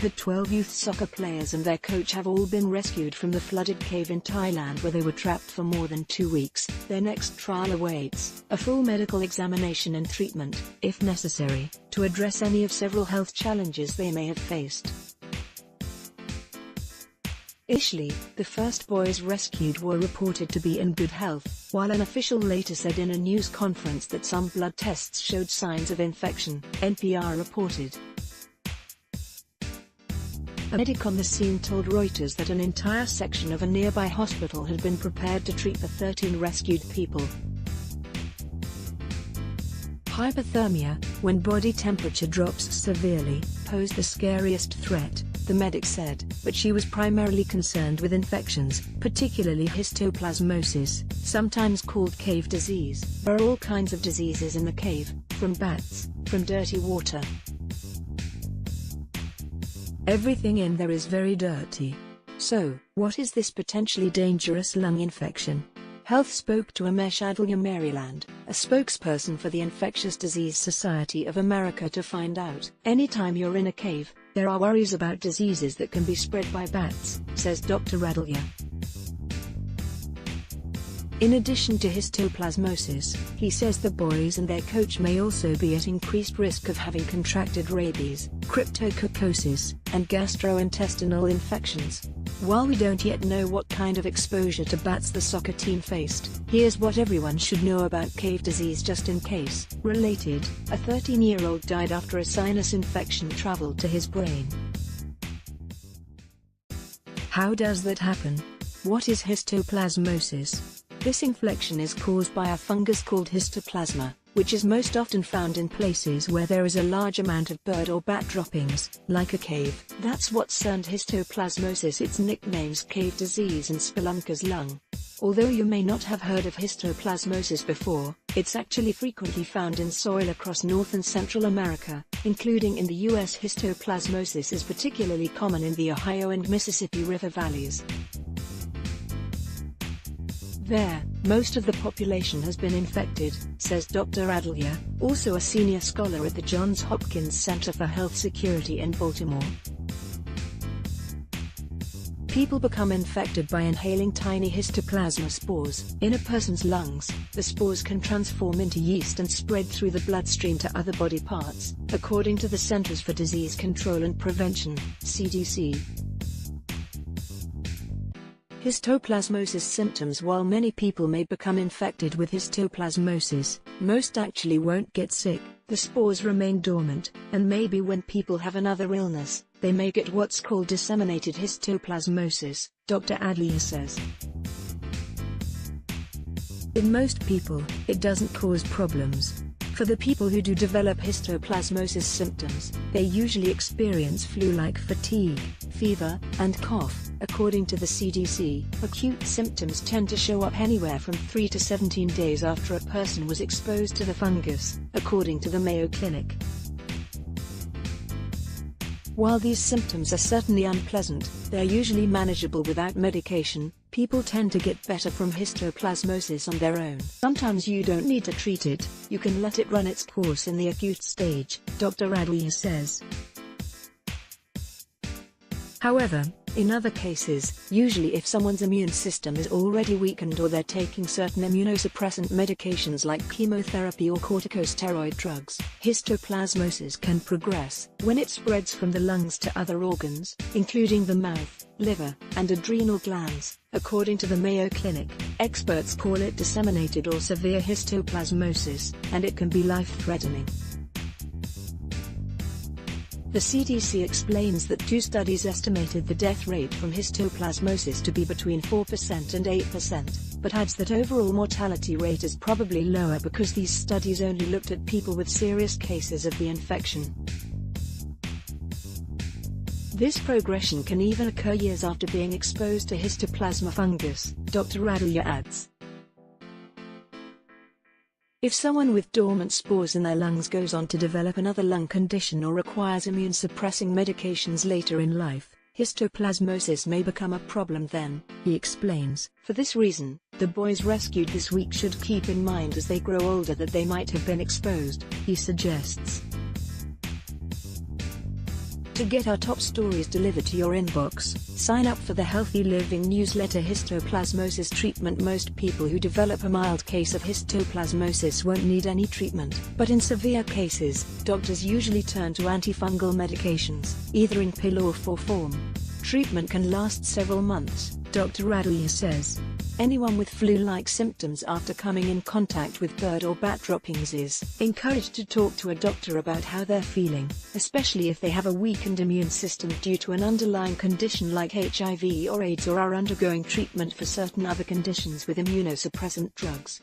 The 12 youth soccer players and their coach have all been rescued from the flooded cave in Thailand where they were trapped for more than 2 weeks. Their next trial awaits, a full medical examination and treatment, if necessary, to address any of several health challenges they may have faced. Initially, the first boys rescued were reported to be in good health, while an official later said in a news conference that some blood tests showed signs of infection, NPR reported. A medic on the scene told Reuters that an entire section of a nearby hospital had been prepared to treat the 13 rescued people. Hypothermia, when body temperature drops severely, posed the scariest threat, the medic said, but she was primarily concerned with infections, particularly histoplasmosis, sometimes called cave disease. There are all kinds of diseases in the cave, from bats, from dirty water. Everything in there is very dirty. So, what is this potentially dangerous lung infection? Health spoke to Amesh Adalya Maryland, a spokesperson for the Infectious Disease Society of America to find out. Anytime you're in a cave, there are worries about diseases that can be spread by bats, says Dr. Adalya. In addition to histoplasmosis, he says the boys and their coach may also be at increased risk of having contracted rabies, cryptococcosis, and gastrointestinal infections. While we don't yet know what kind of exposure to bats the soccer team faced, here's what everyone should know about cave disease just in case. Related, a 13-year-old died after a sinus infection traveled to his brain. How does that happen? What is histoplasmosis? This infection is caused by a fungus called histoplasma, which is most often found in places where there is a large amount of bird or bat droppings, like a cave. That's what's earned histoplasmosis its nicknames cave disease and spelunker's lung. Although you may not have heard of histoplasmosis before, it's actually frequently found in soil across North and Central America, including in the U.S. Histoplasmosis is particularly common in the Ohio and Mississippi River valleys. There, most of the population has been infected, says Dr. Adalya, also a senior scholar at the Johns Hopkins Center for Health Security in Baltimore. People become infected by inhaling tiny histoplasma spores. In a person's lungs, the spores can transform into yeast and spread through the bloodstream to other body parts, according to the Centers for Disease Control and Prevention, CDC. Histoplasmosis symptoms. While many people may become infected with histoplasmosis, most actually won't get sick. The spores remain dormant, and maybe when people have another illness, they may get what's called disseminated histoplasmosis, Dr. Adalya says. In most people, it doesn't cause problems. For the people who do develop histoplasmosis symptoms, they usually experience flu-like fatigue, fever, and cough. According to the CDC, acute symptoms tend to show up anywhere from 3 to 17 days after a person was exposed to the fungus, according to the Mayo Clinic. While these symptoms are certainly unpleasant, they're usually manageable without medication. People tend to get better from histoplasmosis on their own. Sometimes you don't need to treat it, you can let it run its course in the acute stage, Dr. Adalya says. However, in other cases, usually if someone's immune system is already weakened or they're taking certain immunosuppressant medications like chemotherapy or corticosteroid drugs, histoplasmosis can progress. When it spreads from the lungs to other organs, including the mouth, liver, and adrenal glands, according to the Mayo Clinic, experts call it disseminated or severe histoplasmosis, and it can be life-threatening. The CDC explains that 2 studies estimated the death rate from histoplasmosis to be between 4% and 8%, but adds that overall mortality rate is probably lower because these studies only looked at people with serious cases of the infection. This progression can even occur years after being exposed to histoplasma fungus, Dr. Adalya adds. If someone with dormant spores in their lungs goes on to develop another lung condition or requires immune-suppressing medications later in life, histoplasmosis may become a problem then, he explains. For this reason, the boys rescued this week should keep in mind as they grow older that they might have been exposed, he suggests. To get our top stories delivered to your inbox, sign up for the Healthy Living newsletter. Histoplasmosis treatment. Most people who develop a mild case of histoplasmosis won't need any treatment, but in severe cases, doctors usually turn to antifungal medications, either in pill or form. Treatment can last several months, Dr. Raduya says. Anyone with flu-like symptoms after coming in contact with bird or bat droppings is encouraged to talk to a doctor about how they're feeling, especially if they have a weakened immune system due to an underlying condition like HIV or AIDS, or are undergoing treatment for certain other conditions with immunosuppressant drugs.